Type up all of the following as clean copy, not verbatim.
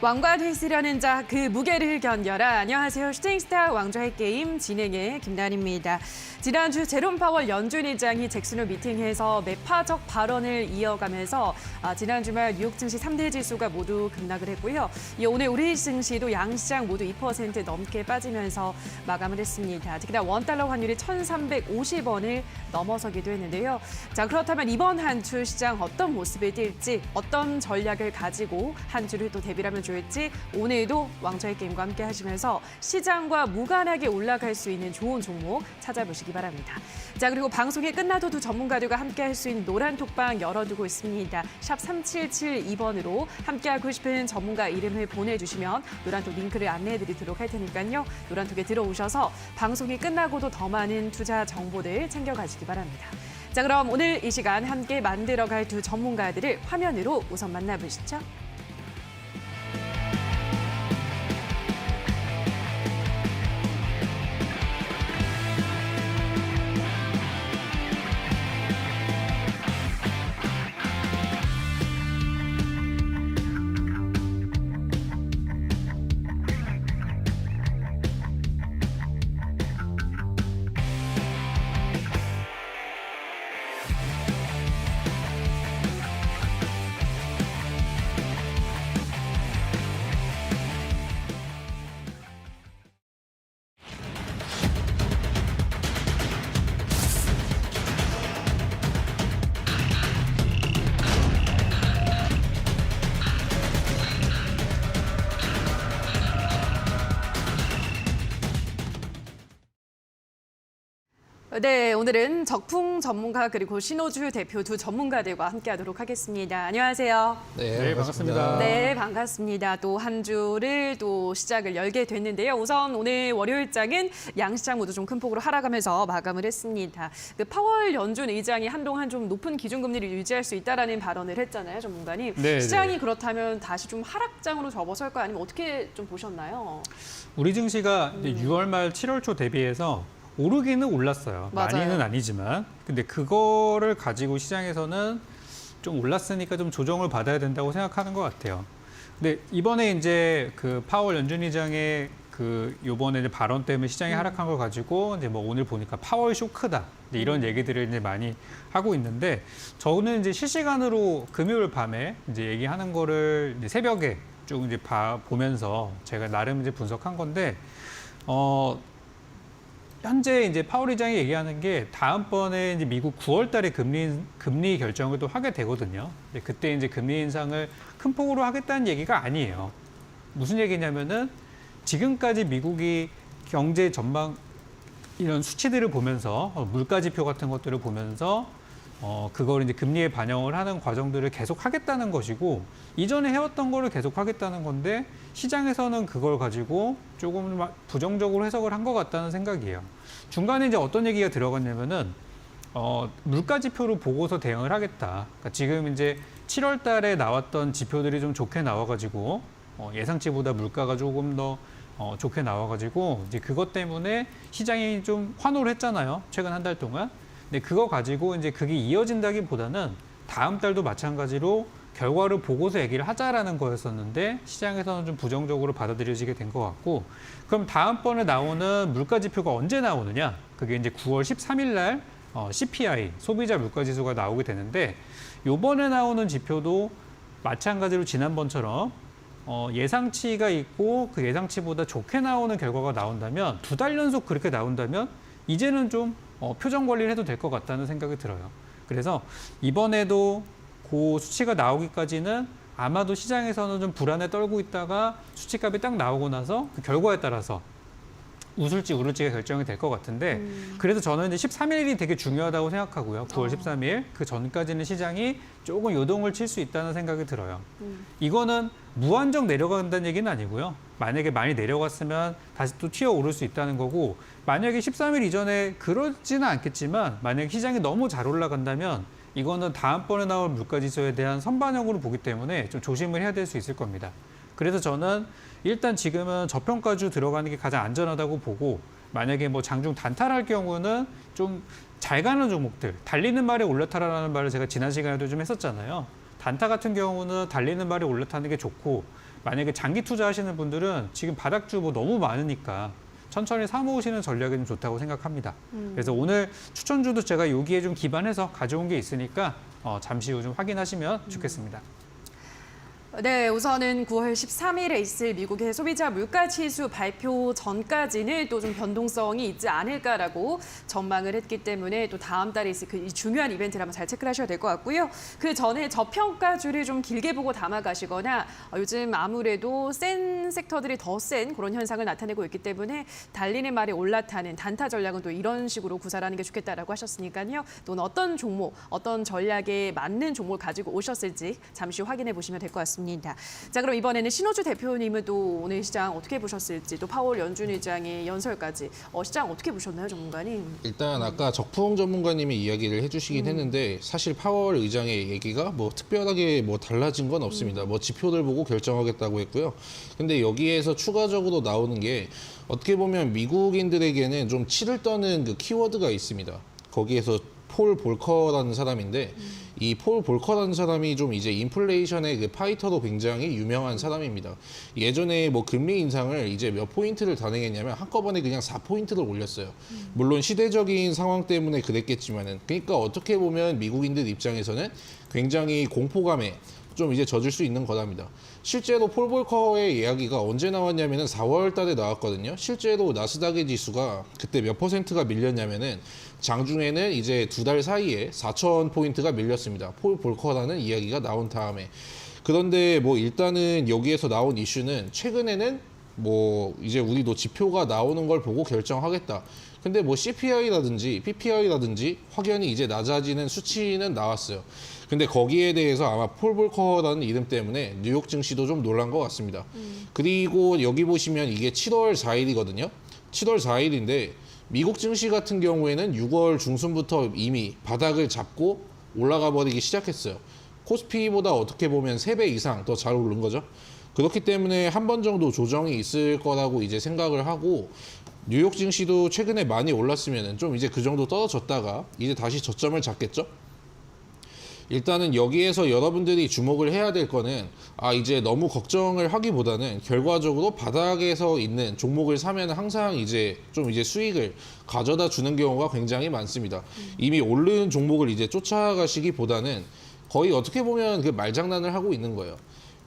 왕관 휘스려는 자 그 무게를 견뎌라. 안녕하세요. 슈팅스타 왕좌의 게임 진행의 김나은입니다. 지난주 제롬 파월 연준 의장이 잭슨홀 미팅에서 매파적 발언을 이어가면서 지난 주말 뉴욕 증시 3대 지수가 모두 급락을 했고요. 오늘 우리 증시도 양시장 모두 2% 넘게 빠지면서 마감을 했습니다. 특히나 원달러 환율이 1,350원을 넘어서기도 했는데요. 자, 그렇다면 이번 한 주 시장 어떤 모습을 띌지, 어떤 전략을 가지고 한 주를 또 대비를 하면 좋을지 오늘도 왕좌의 게임과 함께 하시면서 시장과 무관하게 올라갈 수 있는 좋은 종목 찾아보시기 바랍니다. 자, 그리고 방송이 끝나도 두 전문가들과 함께 할 수 있는 노란 톡방 열어두고 있습니다. 샵 3772번으로 함께하고 싶은 전문가 이름을 보내주시면 노란톡 링크를 안내해드리도록 할 테니까요. 노란톡에 들어오셔서 방송이 끝나고도 더 많은 투자 정보들 챙겨가시기 바랍니다. 자, 그럼 오늘 이 시간 함께 만들어갈 두 전문가들을 화면으로 우선 만나보시죠. 네, 오늘은 적풍 전문가 그리고 신호주 대표 두 전문가들과 함께하도록 하겠습니다. 안녕하세요. 네, 반갑습니다. 네, 반갑습니다. 또 한 주를 또 시작을 열게 됐는데요. 우선 오늘 월요일장은 양시장 모두 좀 큰 폭으로 하락하면서 마감을 했습니다. 그 파월 연준 의장이 한동안 좀 높은 기준금리를 유지할 수 있다라는 발언을 했잖아요, 전문가님. 네, 시장이 네. 그렇다면 다시 좀 하락장으로 접어설까요? 아니면 어떻게 좀 보셨나요? 우리 증시가 이제 6월 말 7월 초 대비해서 오르기는 올랐어요. 맞아요. 많이는 아니지만. 근데 그거를 가지고 시장에서는 좀 올랐으니까 좀 조정을 받아야 된다고 생각하는 것 같아요. 근데 이번에 이제 그 파월 연준 의장의 그 요번에 이제 발언 때문에 시장이 하락한 걸 가지고 이제 뭐 오늘 보니까 파월 쇼크다. 이제 이런 얘기들을 이제 많이 하고 있는데 저는 이제 실시간으로 금요일 밤에 이제 얘기하는 거를 이제 새벽에 쭉 이제 보면서 제가 나름 이제 분석한 건데 현재 이제 파월 의장이 얘기하는 게 다음번에 이제 미국 9월 달에 금리 결정을 또 하게 되거든요. 근데 그때 이제 금리 인상을 큰 폭으로 하겠다는 얘기가 아니에요. 무슨 얘기냐면은 지금까지 미국이 경제 전망 이런 수치들을 보면서 물가 지표 같은 것들을 보면서 그걸 이제 금리에 반영을 하는 과정들을 계속 하겠다는 것이고 이전에 해왔던 거를 계속 하겠다는 건데 시장에서는 그걸 가지고 조금 부정적으로 해석을 한 것 같다는 생각이에요. 중간에 이제 어떤 얘기가 들어갔냐면은 물가 지표로 보고서 대응을 하겠다. 그러니까 지금 이제 7월 달에 나왔던 지표들이 좀 좋게 나와가지고 예상치보다 물가가 조금 더 좋게 나와가지고 이제 그것 때문에 시장이 좀 환호를 했잖아요. 최근 한 달 동안. 근데 그거 가지고 이제 그게 이어진다기보다는 다음 달도 마찬가지로 결과를 보고서 얘기를 하자라는 거였었는데 시장에서는 좀 부정적으로 받아들여지게 된 것 같고 그럼 다음번에 나오는 물가 지표가 언제 나오느냐? 그게 이제 9월 13일 날 CPI 소비자 물가 지수가 나오게 되는데 요번에 나오는 지표도 마찬가지로 지난번처럼 예상치가 있고 그 예상치보다 좋게 나오는 결과가 나온다면 2달 연속 그렇게 나온다면 이제는 좀 표정 관리를 해도 될 것 같다는 생각이 들어요. 그래서 이번에도 그 수치가 나오기까지는 아마도 시장에서는 좀 불안에 떨고 있다가 수치값이 딱 나오고 나서 그 결과에 따라서 웃을지 울을지가 결정이 될 것 같은데 그래서 저는 이제 13일이 되게 중요하다고 생각하고요. 9월 13일 그 전까지는 시장이 조금 요동을 칠 수 있다는 생각이 들어요. 이거는 무한정 내려간다는 얘기는 아니고요. 만약에 많이 내려갔으면 다시 또 튀어 오를 수 있다는 거고 만약에 13일 이전에 그러지는 않겠지만 만약에 시장이 너무 잘 올라간다면 이거는 다음번에 나올 물가지수에 대한 선반영으로 보기 때문에 좀 조심을 해야 될 수 있을 겁니다. 그래서 저는 일단 지금은 저평가주 들어가는 게 가장 안전하다고 보고 만약에 뭐 장중 단타할 경우는 좀 잘 가는 종목들 달리는 말에 올라타라는 말을 제가 지난 시간에도 좀 했었잖아요. 단타 같은 경우는 달리는 말에 올라타는 게 좋고 만약에 장기 투자하시는 분들은 지금 바닥주 뭐 너무 많으니까 천천히 사모으시는 전략이 좀 좋다고 생각합니다. 그래서 오늘 추천주도 제가 여기에 좀 기반해서 가져온 게 있으니까 잠시 후 좀 확인하시면 좋겠습니다. 네, 우선은 9월 13일에 있을 미국의 소비자 물가지수 발표 전까지는 또 좀 변동성이 있지 않을까라고 전망을 했기 때문에 또 다음 달에 있을 그 중요한 이벤트를 한번 잘 체크를 하셔야 될 것 같고요. 그 전에 저평가주를 좀 길게 보고 담아가시거나 요즘 아무래도 센 섹터들이 더 센 그런 현상을 나타내고 있기 때문에 달리는 말에 올라타는 단타 전략은 또 이런 식으로 구사하는 게 좋겠다라고 하셨으니까요. 또 어떤 종목, 어떤 전략에 맞는 종목을 가지고 오셨을지 잠시 후 확인해 보시면 될 것 같습니다. 자, 그럼 이번에는 신호주 대표님은 또 오늘 시장 어떻게 보셨을지, 또 파월 연준 의장의 연설까지 시장 어떻게 보셨나요, 전문가님? 일단 아까 적풍 전문가님이 이야기를 해주시긴 했는데 사실 파월 의장의 얘기가 뭐 특별하게 뭐 달라진 건 없습니다. 뭐 지표들 보고 결정하겠다고 했고요. 근데 여기에서 추가적으로 나오는 게 어떻게 보면 미국인들에게는 좀 치를 떠는 그 키워드가 있습니다. 거기에서 폴 볼커라는 사람인데 이 폴 볼커라는 사람이 좀 이제 인플레이션의 그 파이터로 굉장히 유명한 사람입니다. 예전에 뭐 금리 인상을 이제 몇 포인트를 단행했냐면 한꺼번에 그냥 4포인트를 올렸어요. 물론 시대적인 상황 때문에 그랬겠지만은 그러니까 어떻게 보면 미국인들 입장에서는 굉장히 공포감에 좀 이제 젖을 수 있는 거랍니다. 실제로 폴 볼커의 이야기가 언제 나왔냐면은 4월 달에 나왔거든요. 실제로 나스닥의 지수가 그때 몇 퍼센트가 밀렸냐면은 장중에는 이제 2달 사이에 4,000포인트가 밀렸습니다. 폴 볼커라는 이야기가 나온 다음에. 그런데 뭐 일단은 여기에서 나온 이슈는 최근에는 뭐 이제 우리도 지표가 나오는 걸 보고 결정하겠다. 근데 뭐 CPI라든지 PPI라든지 확연히 이제 낮아지는 수치는 나왔어요. 근데 거기에 대해서 아마 폴 볼커라는 이름 때문에 뉴욕 증시도 좀 놀란 것 같습니다. 그리고 여기 보시면 이게 7월 4일이거든요. 7월 4일인데 미국 증시 같은 경우에는 6월 중순부터 이미 바닥을 잡고 올라가 버리기 시작했어요. 코스피보다 어떻게 보면 3배 이상 더 잘 오른 거죠. 그렇기 때문에 한 번 정도 조정이 있을 거라고 이제 생각을 하고 뉴욕 증시도 최근에 많이 올랐으면 좀 이제 그 정도 떨어졌다가 이제 다시 저점을 잡겠죠. 일단은 여기에서 여러분들이 주목을 해야 될 거는 이제 너무 걱정을 하기보다는 결과적으로 바닥에서 있는 종목을 사면 항상 이제 좀 이제 수익을 가져다 주는 경우가 굉장히 많습니다. 이미 오른 종목을 이제 쫓아가시기보다는 거의 어떻게 보면 그 말장난을 하고 있는 거예요.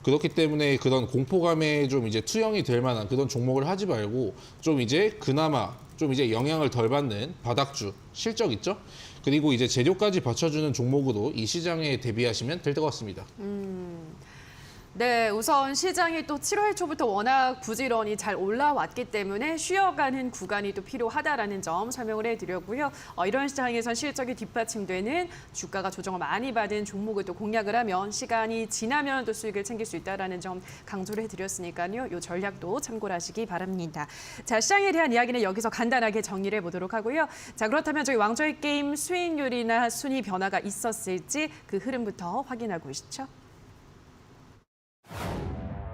그렇기 때문에 그런 공포감에 좀 이제 투영이 될 만한 그런 종목을 하지 말고 좀 이제 그나마 좀 이제 영향을 덜 받는 바닥주 실적 있죠? 그리고 이제 재료까지 받쳐주는 종목으로 이 시장에 대비하시면 될 것 같습니다. 네, 우선 시장이 또 7월 초부터 워낙 부지런히 잘 올라왔기 때문에 쉬어가는 구간이 또 필요하다라는 점 설명을 해드렸고요. 이런 시장에선 실적이 뒷받침되는 주가가 조정을 많이 받은 종목을 또 공략을 하면 시간이 지나면 또 수익을 챙길 수 있다라는 점 강조를 해드렸으니까요. 이 전략도 참고를 하시기 바랍니다. 자, 시장에 대한 이야기는 여기서 간단하게 정리를 해보도록 하고요. 자, 그렇다면 저희 왕좌의 게임 수익률이나 순위 변화가 있었을지 그 흐름부터 확인하고 오시죠.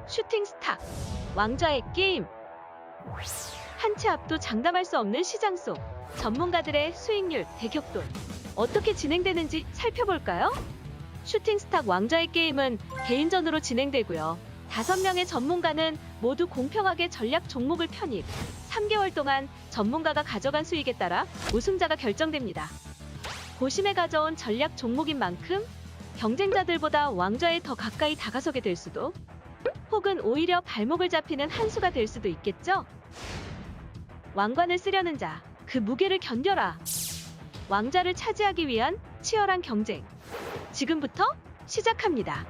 슈팅 스타, 왕좌의 게임. 한 치 앞도 장담할 수 없는 시장 속 전문가들의 수익률 대격돌. 어떻게 진행되는지 살펴볼까요? 슈팅 스타 왕좌의 게임은 개인전으로 진행되고요. 5명의 전문가는 모두 공평하게 전략 종목을 편입. 3개월 동안 전문가가 가져간 수익에 따라 우승자가 결정됩니다. 고심에 가져온 전략 종목인 만큼 경쟁자들보다 왕좌에 더 가까이 다가서게 될 수도, 혹은 오히려 발목을 잡히는 한 수가 될 수도 있겠죠? 왕관을 쓰려는 자, 그 무게를 견뎌라. 왕좌를 차지하기 위한 치열한 경쟁. 지금부터 시작합니다.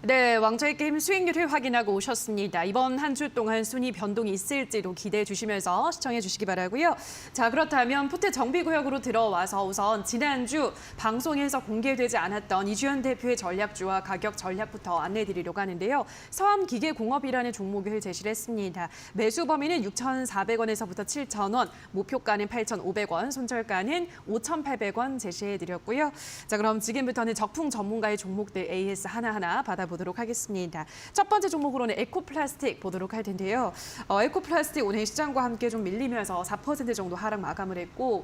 네, 왕좌의 게임 수익률을 확인하고 오셨습니다. 이번 한 주 동안 순위 변동이 있을지도 기대해 주시면서 시청해 주시기 바라고요. 자, 그렇다면 푸트 정비구역으로 들어와서 우선 지난주 방송에서 공개되지 않았던 이주연 대표의 전략주와 가격 전략부터 안내해 드리려고 하는데요. 서암기계공업이라는 종목을 제시를 했습니다. 매수 범위는 6,400원에서부터 7,000원, 목표가는 8,500원, 손절가는 5,800원 제시해 드렸고요. 자, 그럼 지금부터는 적풍 전문가의 종목들 AS 하나하나 받아보도록 하겠습니다. 첫 번째 종목으로는 에코플라스틱 보도록 할 텐데요. 에코플라스틱 오늘 시장과 함께 좀 밀리면서 4% 정도 하락 마감을 했고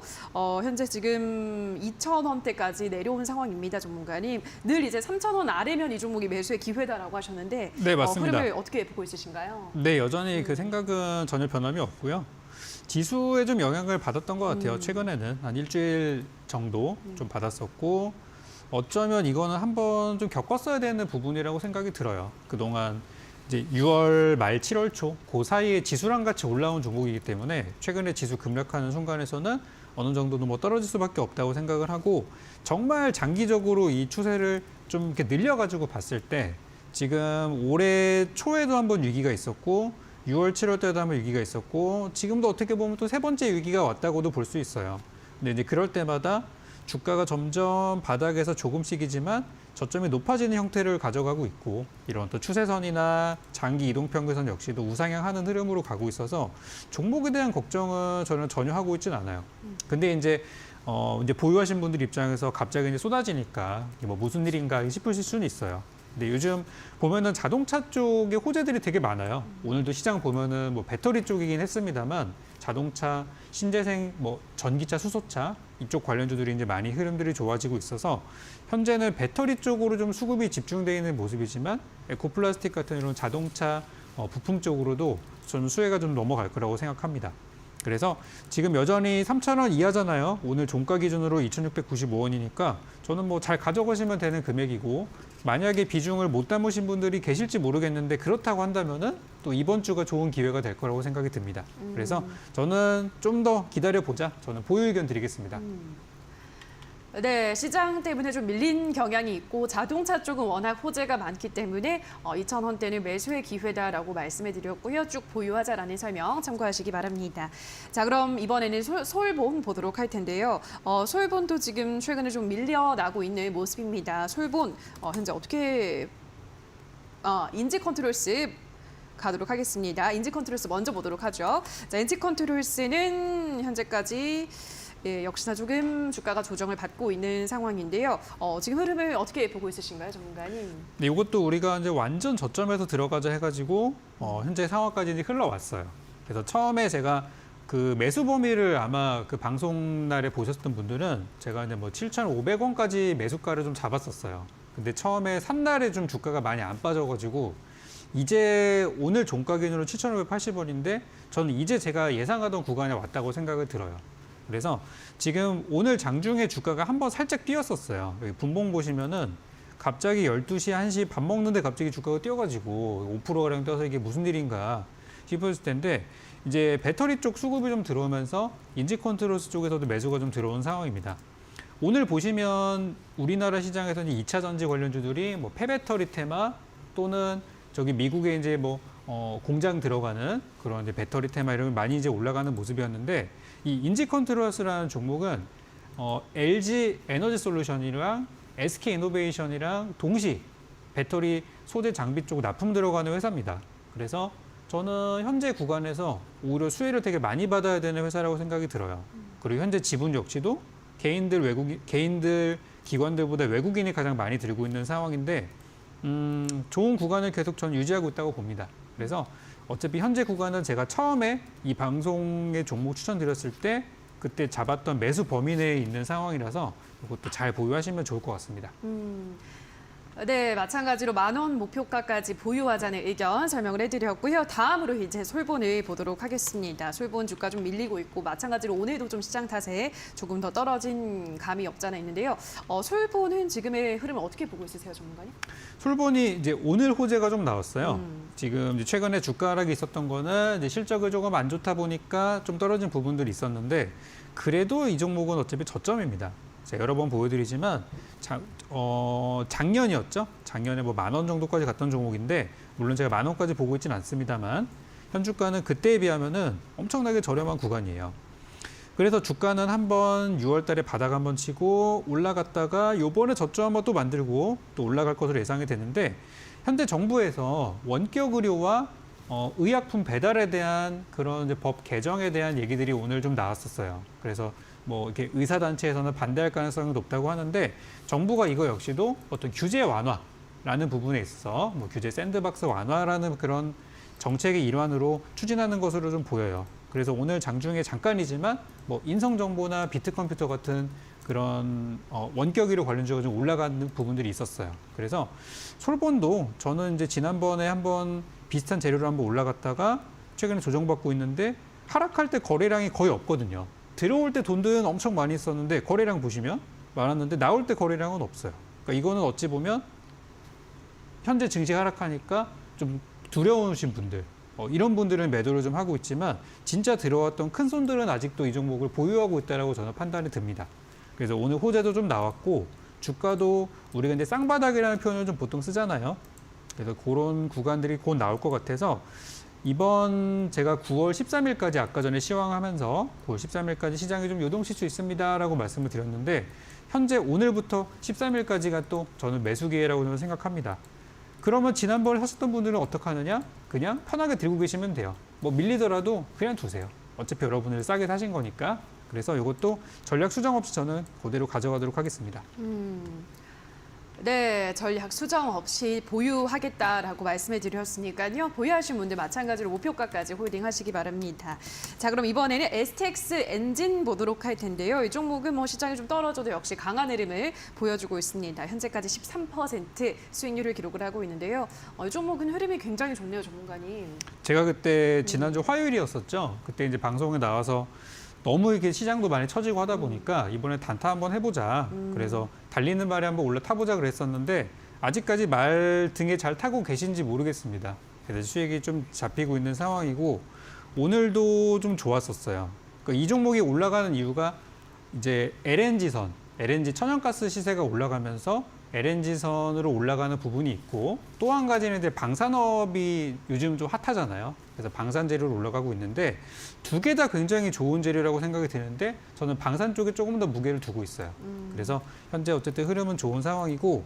현재 지금 2,000원대까지 내려온 상황입니다. 전문가님. 늘 이제 3,000원 아래면 이 종목이 매수의 기회다라고 하셨는데 네, 맞습니다. 흐름을 어떻게 보고 있으신가요? 네, 여전히 그 생각은 전혀 변함이 없고요. 지수에 좀 영향을 받았던 것 같아요. 최근에는 한 일주일 정도 좀 받았었고 어쩌면 이거는 한번 좀 겪었어야 되는 부분이라고 생각이 들어요. 그동안 이제 6월 말 7월 초 그 사이에 지수랑 같이 올라온 종목이기 때문에 최근에 지수 급락하는 순간에서는 어느 정도는 뭐 떨어질 수밖에 없다고 생각을 하고 정말 장기적으로 이 추세를 좀 이렇게 늘려가지고 봤을 때 지금 올해 초에도 한번 위기가 있었고 6월, 7월 때도 한번 위기가 있었고 지금도 어떻게 보면 또 세 번째 위기가 왔다고도 볼 수 있어요. 근데 이제 그럴 때마다 주가가 점점 바닥에서 조금씩이지만 저점이 높아지는 형태를 가져가고 있고 이런 또 추세선이나 장기 이동평균선 역시도 우상향하는 흐름으로 가고 있어서 종목에 대한 걱정은 저는 전혀 하고 있지는 않아요. 근데 이제 보유하신 분들 입장에서 갑자기 이제 쏟아지니까 이게 뭐 무슨 일인가 싶으실 수는 있어요. 근데 요즘 보면은 자동차 쪽에 호재들이 되게 많아요. 오늘도 시장 보면은 뭐 배터리 쪽이긴 했습니다만 자동차, 신재생, 뭐 전기차, 수소차 이쪽 관련주들이 이제 많이 흐름들이 좋아지고 있어서 현재는 배터리 쪽으로 좀 수급이 집중되어 있는 모습이지만 에코플라스틱 같은 이런 자동차 부품 쪽으로도 저는 수혜가 좀 넘어갈 거라고 생각합니다. 그래서 지금 여전히 3,000원 이하잖아요. 오늘 종가 기준으로 2,695원이니까 저는 뭐 잘 가져가시면 되는 금액이고 만약에 비중을 못 담으신 분들이 계실지 모르겠는데 그렇다고 한다면은 또 이번 주가 좋은 기회가 될 거라고 생각이 듭니다. 그래서 저는 좀 더 기다려보자. 저는 보유 의견 드리겠습니다. 네, 시장 때문에 좀 밀린 경향이 있고 자동차 쪽은 워낙 호재가 많기 때문에 2,000원대는 매수의 기회다라고 말씀해 드렸고요. 쭉 보유하자라는 설명 참고하시기 바랍니다. 자, 그럼 이번에는 솔본 보도록 할 텐데요. 솔본도 지금 최근에 좀 밀려나고 있는 모습입니다. 솔본 현재 어떻게 인지컨트롤스 가도록 하겠습니다. 인지컨트롤스 먼저 보도록 하죠. 자, 인지컨트롤스는 현재까지 역시나 조금 주가가 조정을 받고 있는 상황인데요. 지금 흐름을 어떻게 보고 있으신가요, 전문가님? 네, 이것도 우리가 이제 완전 저점에서 들어가자 해가지고 현재 상황까지 이제 흘러왔어요. 그래서 처음에 제가 그 매수 범위를 아마 그 방송 날에 보셨던 분들은 제가 이제 뭐 7,500원까지 매수가를 좀 잡았었어요. 근데 처음에 산 날에 좀 주가가 많이 안 빠져가지고 이제 오늘 종가 기준으로 7,580원인데 저는 이제 제가 예상하던 구간에 왔다고 생각을 들어요. 그래서 지금 오늘 장중에 주가가 한번 살짝 뛰었었어요. 여기 분봉 보시면은 갑자기 12시, 1시 밥 먹는데 갑자기 주가가 뛰어가지고 5%가량 떠서 이게 무슨 일인가 싶었을 텐데 이제 배터리 쪽 수급이 좀 들어오면서 인지컨트롤스 쪽에서도 매수가 좀 들어온 상황입니다. 오늘 보시면 우리나라 시장에서는 2차 전지 관련주들이 뭐 폐배터리 테마 또는 저기 미국에 이제 뭐 공장 들어가는 그런 이제 배터리 테마 이런 게 많이 이제 올라가는 모습이었는데 이 인지컨트롤스라는 종목은 LG 에너지 솔루션이랑 SK 이노베이션이랑 동시 배터리 소재 장비 쪽 납품 들어가는 회사입니다. 그래서 저는 현재 구간에서 오히려 수혜를 되게 많이 받아야 되는 회사라고 생각이 들어요. 그리고 현재 지분 역시도 개인들 기관들보다 외국인이 가장 많이 들고 있는 상황인데 좋은 구간을 계속 전 유지하고 있다고 봅니다. 그래서 어차피 현재 구간은 제가 처음에 이 방송에 종목 추천드렸을 때 그때 잡았던 매수 범위 내에 있는 상황이라서 이것도 잘 보유하시면 좋을 것 같습니다. 네, 마찬가지로 10,000원 목표가까지 보유하자는 의견 설명을 해드렸고요. 다음으로 이제 솔본을 보도록 하겠습니다. 솔본 주가 좀 밀리고 있고 마찬가지로 오늘도 좀 시장 탓에 조금 더 떨어진 감이 없지 않아 있는데요. 솔본은 지금의 흐름을 어떻게 보고 있으세요, 전문가님? 솔본이 이제 오늘 호재가 좀 나왔어요. 지금 이제 최근에 주가 하락이 있었던 거는 이제 실적이 조금 안 좋다 보니까 좀 떨어진 부분들이 있었는데 그래도 이 종목은 어차피 저점입니다. 제가 여러 번 보여드리지만 작년이었죠. 작년에 뭐 10,000원 정도까지 갔던 종목인데 물론 제가 10,000원까지 보고 있지는 않습니다만 현주가는 그때에 비하면은 엄청나게 저렴한 구간이에요. 그래서 주가는 한번 6월 달에 바닥 한번 치고 올라갔다가 요번에 저점 한번 또 만들고 또 올라갈 것으로 예상이 되는데 현재 정부에서 원격 의료와 의약품 배달에 대한 그런 이제 법 개정에 대한 얘기들이 오늘 좀 나왔었어요. 그래서 뭐 이렇게 의사단체에서는 반대할 가능성이 높다고 하는데 정부가 이거 역시도 어떤 규제 완화라는 부분에 있어서 뭐 규제 샌드박스 완화라는 그런 정책의 일환으로 추진하는 것으로 좀 보여요. 그래서 오늘 장중에 잠깐이지만 뭐 인성정보나 비트컴퓨터 같은 그런 원격의료 관련주가 좀 올라가는 부분들이 있었어요. 그래서 솔본도 저는 이제 지난번에 한번 비슷한 재료로 한번 올라갔다가 최근에 조정받고 있는데 하락할 때 거래량이 거의 없거든요. 들어올 때 돈들은 엄청 많이 있었는데 거래량 보시면 많았는데 나올 때 거래량은 없어요. 그러니까 이거는 어찌 보면 현재 증시 하락하니까 좀 두려우신 분들 이런 분들은 매도를 좀 하고 있지만 진짜 들어왔던 큰 손들은 아직도 이 종목을 보유하고 있다라고 저는 판단이 듭니다. 그래서 오늘 호재도 좀 나왔고 주가도 우리가 이제 쌍바닥이라는 표현을 좀 보통 쓰잖아요. 그래서 그런 구간들이 곧 나올 것 같아서 이번 제가 9월 13일까지 아까 전에 시황하면서 9월 13일까지 시장이 좀 요동칠 수 있습니다라고 말씀을 드렸는데 현재 오늘부터 13일까지가 또 저는 매수 기회라고 저는 생각합니다. 그러면 지난번에 사셨던 분들은 어떻게 하느냐? 그냥 편하게 들고 계시면 돼요. 뭐 밀리더라도 그냥 두세요. 어차피 여러분들 싸게 사신 거니까. 그래서 이것도 전략 수정 없이 저는 그대로 가져가도록 하겠습니다. 네, 전략 수정 없이 보유하겠다라고 말씀해 드렸으니까요. 보유하신 분들 마찬가지로 목표가까지 홀딩하시기 바랍니다. 자, 그럼 이번에는 STX 엔진 보도록 할 텐데요. 이 종목은 뭐 시장이 좀 떨어져도 역시 강한 흐름을 보여주고 있습니다. 현재까지 13% 수익률을 기록을 하고 있는데요. 이 종목은 흐름이 굉장히 좋네요, 전문가님. 제가 그때 지난주 화요일이었었죠. 그때 이제 방송에 나와서 너무 이렇게 시장도 많이 처지고 하다 보니까 이번에 단타 한번 해보자. 그래서 달리는 말에 한번 올라타보자 그랬었는데 아직까지 말 등에 잘 타고 계신지 모르겠습니다. 그래서 수익이 좀 잡히고 있는 상황이고 오늘도 좀 좋았었어요. 그러니까 이 종목이 올라가는 이유가 이제 LNG선, LNG 천연가스 시세가 올라가면서 LNG선으로 올라가는 부분이 있고 또 한 가지는 이제 방산업이 요즘 좀 핫하잖아요. 그래서 방산 재료로 올라가고 있는데 두 개 다 굉장히 좋은 재료라고 생각이 드는데 저는 방산 쪽에 조금 더 무게를 두고 있어요. 그래서 현재 어쨌든 흐름은 좋은 상황이고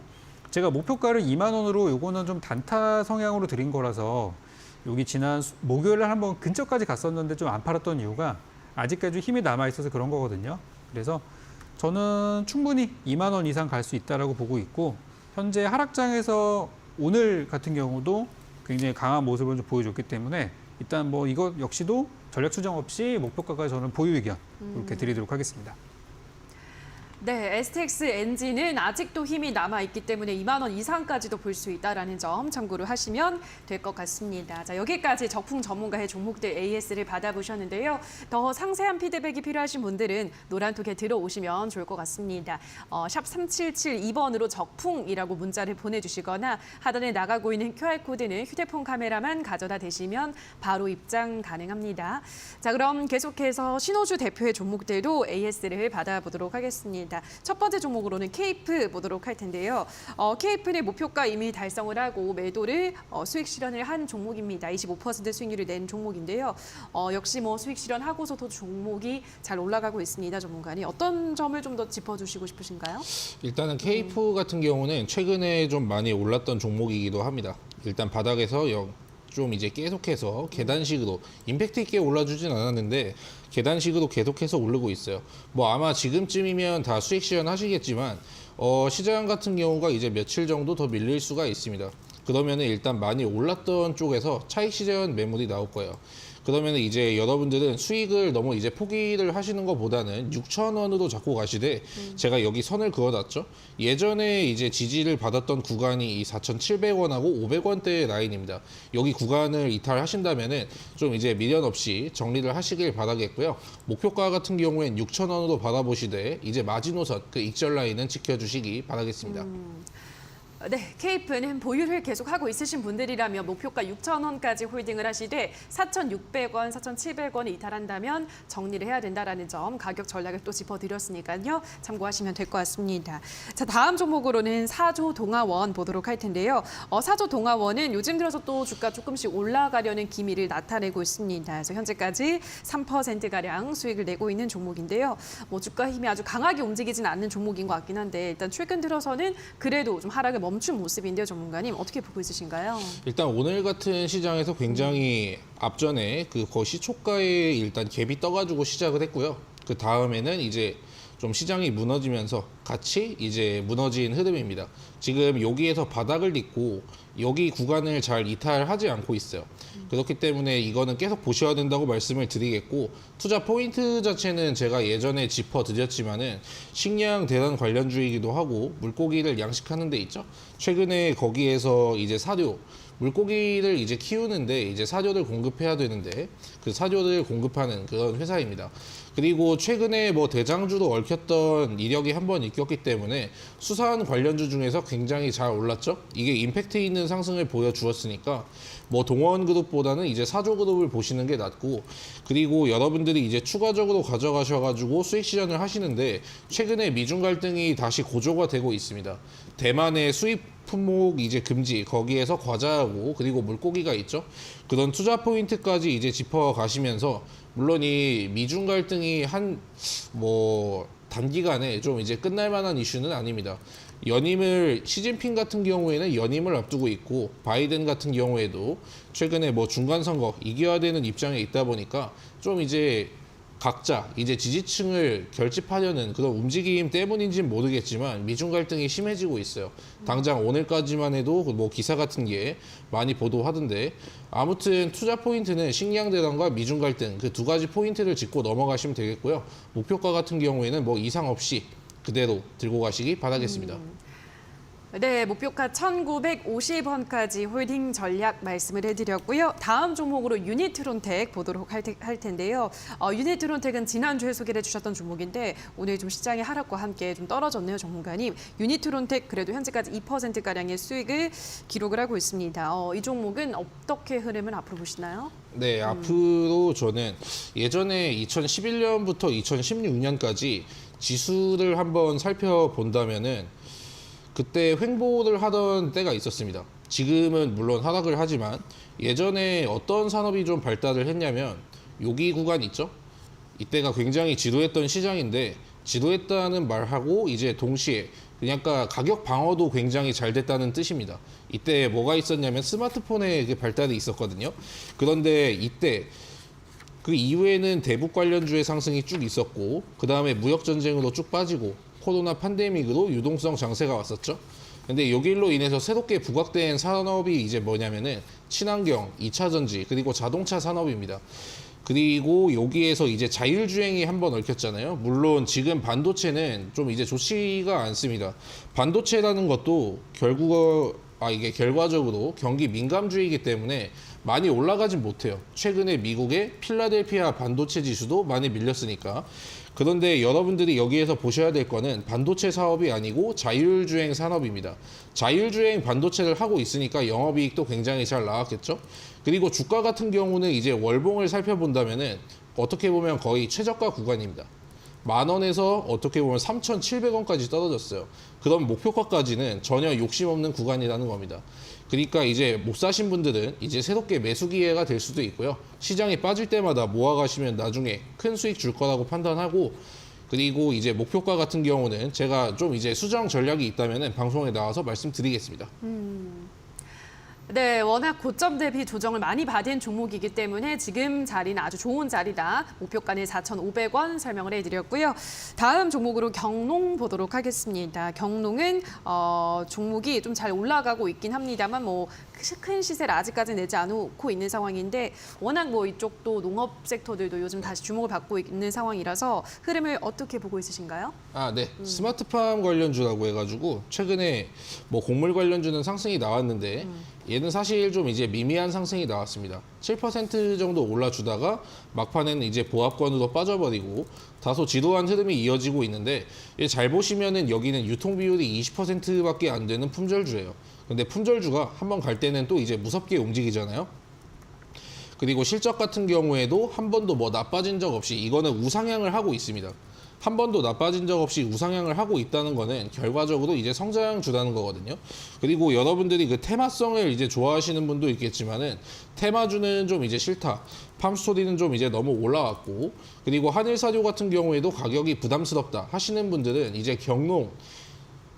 제가 목표가를 2만 원으로 요거는 좀 단타 성향으로 드린 거라서 여기 지난 목요일 날 한번 근처까지 갔었는데 좀 안 팔았던 이유가 아직까지 좀 힘이 남아 있어서 그런 거거든요. 그래서 저는 충분히 2만 원 이상 갈 수 있다라고 보고 있고 현재 하락장에서 오늘 같은 경우도 굉장히 강한 모습을 좀 보여줬기 때문에 일단 뭐 이것 역시도 전략 수정 없이 목표가까지 저는 보유 의견 이렇게 드리도록 하겠습니다. 네, STX 엔진은 아직도 힘이 남아있기 때문에 2만 원 이상까지도 볼 수 있다는 점 참고를 하시면 될 것 같습니다. 자, 여기까지 적풍 전문가의 종목들 AS를 받아보셨는데요. 더 상세한 피드백이 필요하신 분들은 노란톡에 들어오시면 좋을 것 같습니다. 샵 3772번으로 적풍이라고 문자를 보내주시거나 하단에 나가고 있는 QR코드는 휴대폰 카메라만 가져다 대시면 바로 입장 가능합니다. 자, 그럼 계속해서 신호주 대표의 종목들도 AS를 받아보도록 하겠습니다. 첫 번째 종목으로는 케이프 보도록 할 텐데요. 케이프는 목표가 이미 달성을 하고 매도를 수익 실현을 한 종목입니다. 25% 수익률을 낸 종목인데요. 역시 뭐 수익 실현하고서도 종목이 잘 올라가고 있습니다. 전문가님 어떤 점을 좀 더 짚어주시고 싶으신가요? 일단은 케이프 같은 경우는 최근에 좀 많이 올랐던 종목이기도 합니다. 일단 바닥에서 좀 이제 계속해서 계단식으로 임팩트 있게 올라주진 않았는데 계단식으로 계속해서 오르고 있어요. 뭐 아마 지금쯤이면 다 수익 실현하시겠지만 시장 같은 경우가 이제 며칠 정도 더 밀릴 수가 있습니다. 그러면은 일단 많이 올랐던 쪽에서 차익 실현 매물이 나올 거예요. 그러면 이제 여러분들은 수익을 너무 이제 포기를 하시는 것보다는 6,000원으로 잡고 가시되 제가 여기 선을 그어놨죠. 예전에 이제 지지를 받았던 구간이 이 4,700원하고 500원대의 라인입니다. 여기 구간을 이탈하신다면은 좀 이제 미련 없이 정리를 하시길 바라겠고요. 목표가 같은 경우엔 6,000원으로 바라보시되 이제 마지노선 그 익절 라인은 지켜주시기 바라겠습니다. 네, 케이프는 보유를 계속하고 있으신 분들이라면 목표가 6,000원까지 홀딩을 하시되 4,600원, 4,700원에 이탈한다면 정리를 해야 된다라는 점 가격 전략을 또 짚어드렸으니까요. 참고하시면 될 것 같습니다. 자, 다음 종목으로는 사조동아원 보도록 할 텐데요. 사조동아원은 요즘 들어서 또 주가 조금씩 올라가려는 기미를 나타내고 있습니다. 그래서 현재까지 3%가량 수익을 내고 있는 종목인데요. 뭐 주가 힘이 아주 강하게 움직이진 않는 종목인 것 같긴 한데 일단 최근 들어서는 그래도 좀 하락을 멈춘 모습인데요, 전문가님 어떻게 보고 있으신가요? 일단 오늘 같은 시장에서 굉장히 앞전에 그 거의 시초가에 일단 갭이 떠가지고 시작을 했고요. 그 다음에는 이제 좀 시장이 무너지면서 같이 이제 무너진 흐름입니다. 지금 여기에서 바닥을 딛고 여기 구간을 잘 이탈하지 않고 있어요. 그렇기 때문에 이거는 계속 보셔야 된다고 말씀을 드리겠고, 투자 포인트 자체는 제가 예전에 짚어드렸지만은 식량 대란 관련주이기도 하고 물고기를 양식하는 데 있죠. 최근에 거기에서 이제 사료, 물고기를 이제 키우는데 이제 사료를 공급해야 되는데 그 사료를 공급하는 그런 회사입니다. 그리고 최근에 뭐 대장주로 얽혔던 이력이 한번 있었기 때문에 수산 관련주 중에서 굉장히 잘 올랐죠. 이게 임팩트 있는 상승을 보여주었으니까 뭐 동원그룹보다는 이제 사조그룹을 보시는 게 낫고, 그리고 여러분들이 이제 추가적으로 가져가셔가지고 수익 실현을 하시는데 최근에 미중 갈등이 다시 고조가 되고 있습니다. 대만의 수입 품목 이제 금지, 거기에서 과자하고 그리고 물고기가 있죠. 그런 투자 포인트까지 이제 짚어 가시면서, 물론 이 미중 갈등이 뭐 단기간에 좀 이제 끝날 만한 이슈는 아닙니다. 연임을 시진핑 같은 경우에는 연임을 앞두고 있고, 바이든 같은 경우에도 최근에 뭐 중간 선거 이겨야 되는 입장에 있다 보니까 좀 이제 각자 이제 지지층을 결집하려는 그런 움직임 때문인지는 모르겠지만 미중 갈등이 심해지고 있어요. 당장 오늘까지만 해도 뭐 기사 같은 게 많이 보도하던데, 아무튼 투자 포인트는 식량 대란과 미중 갈등 그 두 가지 포인트를 짚고 넘어가시면 되겠고요. 목표가 같은 경우에는 뭐 이상 없이 그대로 들고 가시기 바라겠습니다. 네, 목표가 1,950원까지 홀딩 전략 말씀을 해드렸고요. 다음 종목으로 유니트론텍 보도록 할 텐데요. 유니트론텍은 지난주에 소개를 해주셨던 종목인데 오늘 좀 시장의 하락과 함께 좀 떨어졌네요, 전문가님. 유니트론텍 그래도 현재까지 2%가량의 수익을 기록을 하고 있습니다. 이 종목은 어떻게 흐름을 앞으로 보시나요? 네, 앞으로 저는 예전에 2011년부터 2016년까지 지수를 한번 살펴본다면은 그때 횡보를 하던 때가 있었습니다. 지금은 물론 하락을 하지만 예전에 어떤 산업이 좀 발달을 했냐면 여기 구간 있죠? 이때가 굉장히 지루했던 시장인데, 지루했다는 말하고 이제 동시에 그냥 가격 방어도 굉장히 잘 됐다는 뜻입니다. 이때 뭐가 있었냐면 스마트폰의 그 발달이 있었거든요. 그런데 이때 그 이후에는 대북 관련주의 상승이 쭉 있었고, 그 다음에 무역 전쟁으로 쭉 빠지고 코로나 팬데믹으로 유동성 장세가 왔었죠. 근데 여기로 인해서 새롭게 부각된 산업이 이제 뭐냐면은 친환경, 2차 전지, 그리고 자동차 산업입니다. 그리고 여기에서 이제 자율주행이 한번 얽혔잖아요. 물론 지금 반도체는 좀 이제 좋지가 않습니다. 반도체라는 것도 이게 결과적으로 경기 민감주의이기 때문에 많이 올라가진 못해요. 최근에 미국의 필라델피아 반도체 지수도 많이 밀렸으니까. 그런데 여러분들이 여기에서 보셔야 될 거는 반도체 사업이 아니고 자율주행 산업입니다. 자율주행 반도체를 하고 있으니까 영업이익도 굉장히 잘 나왔겠죠. 그리고 주가 같은 경우는 이제 월봉을 살펴본다면은 어떻게 보면 거의 최저가 구간입니다. 10,000원에서 어떻게 보면 3,700원까지 떨어졌어요. 그럼 목표가까지는 전혀 욕심 없는 구간이라는 겁니다. 그러니까 이제 못 사신 분들은 이제 새롭게 매수 기회가 될 수도 있고요. 시장이 빠질 때마다 모아가시면 나중에 큰 수익 줄 거라고 판단하고, 그리고 이제 목표가 같은 경우는 제가 좀 이제 수정 전략이 있다면 방송에 나와서 말씀드리겠습니다. 네, 워낙 고점 대비 조정을 많이 받은 종목이기 때문에 지금 자리는 아주 좋은 자리다. 목표가는 4,500원 설명을 해드렸고요. 다음 종목으로 경농 보도록 하겠습니다. 경농은 종목이 좀 잘 올라가고 있긴 합니다만 뭐 큰 시세를 아직까지 내지 않고 있는 상황인데, 워낙 뭐 이쪽도 농업 섹터들도 요즘 다시 주목을 받고 있는 상황이라서 흐름을 어떻게 보고 있으신가요? 네. 스마트팜 관련주라고 해가지고 최근에 뭐 곡물 관련주는 상승이 나왔는데 얘는 사실 좀 이제 미미한 상승이 나왔습니다. 7% 정도 올라주다가 막판에는 이제 보합권으로 빠져버리고 다소 지루한 흐름이 이어지고 있는데 잘 보시면은 여기는 유통 비율이 20%밖에 안 되는 품절주예요. 근데 품절주가 한번 갈 때는 또 이제 무섭게 움직이잖아요. 그리고 실적 같은 경우에도 한 번도 뭐 나빠진 적 없이 이거는 우상향을 하고 있습니다. 한 번도 나빠진 적 없이 우상향을 하고 있다는 거는 결과적으로 이제 성장주라는 거거든요. 그리고 여러분들이 그 테마성을 이제 좋아하시는 분도 있겠지만은 테마주는 좀 이제 싫다. 팜스토리는 좀 이제 너무 올라왔고 그리고 한일사료 같은 경우에도 가격이 부담스럽다 하시는 분들은 이제 경농